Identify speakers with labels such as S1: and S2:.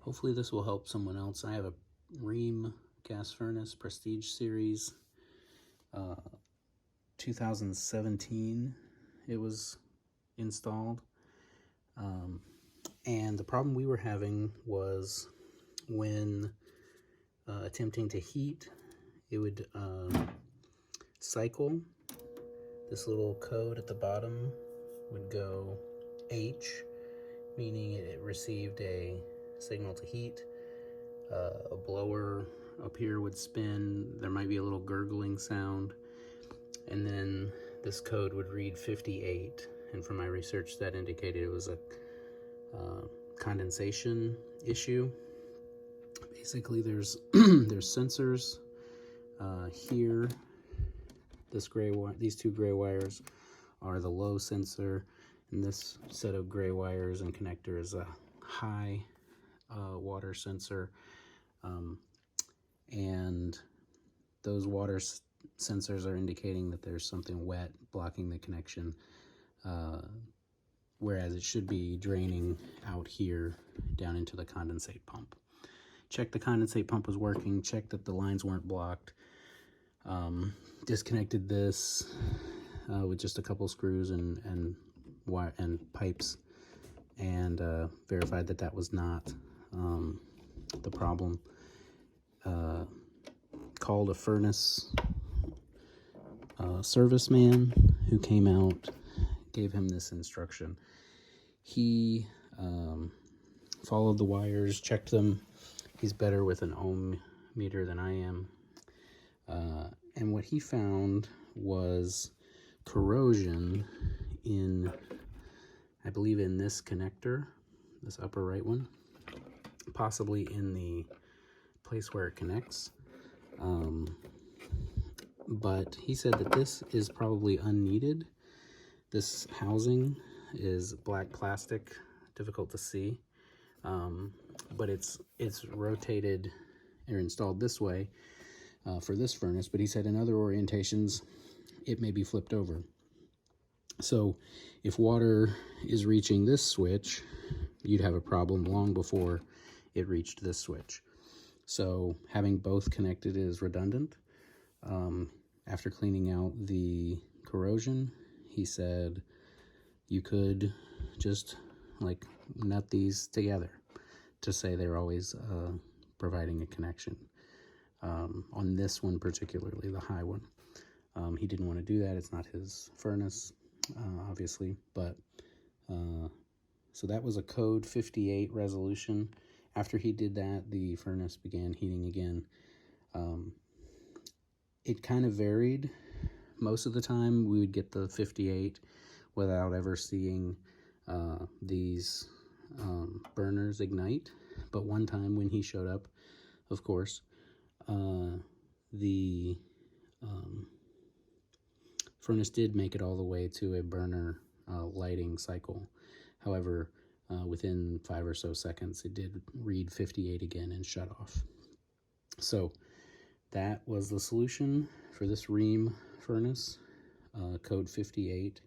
S1: Hopefully this will help someone else. I have a Rheem gas furnace Prestige Series, 2017 it was installed. And the problem we were having was when attempting to heat, it would cycle. This little code at the bottom would go H, meaning it received a signal to heat. A blower up here would spin. There might be a little gurgling sound. And then this code would read 58. And from my research, that indicated it was a condensation issue. Basically, there's sensors here. This gray wire, these two gray wires are the low sensor, and this set of gray wires and connector is a high water sensor. And those water sensors are indicating that there's something wet blocking the connection, whereas it should be draining out here down into the condensate pump. Check the condensate pump was working, check that the lines weren't blocked. Disconnected this with just a couple screws and wire and pipes, and verified that that was not the problem. Called a furnace serviceman who came out, gave him this instruction. He followed the wires, checked them. He's better with an ohm meter than I am. And what he found was corrosion in, I believe, in this connector, this upper right one, possibly in the place where it connects. But he said that this is probably unneeded. This housing is black plastic, difficult to see, but it's rotated or installed this way for this furnace, but he said in other orientations it may be flipped over. So if water is reaching this switch, you'd have a problem long before it reached this switch. So having both connected is redundant. After cleaning out the corrosion, he said you could just like nut these together to say they're always providing a connection. On this one particularly, the high one. He didn't want to do that. It's not his furnace, obviously, but so that was a code 58 resolution. After he did that, the furnace began heating again. It kind of varied. Most of the time we would get the 58 without ever seeing these burners ignite. But one time when he showed up, of course, the furnace did make it all the way to a burner lighting cycle. However, within 5 or so seconds, it did read 58 again and shut off. So that was the solution for this Rheem furnace, code 58.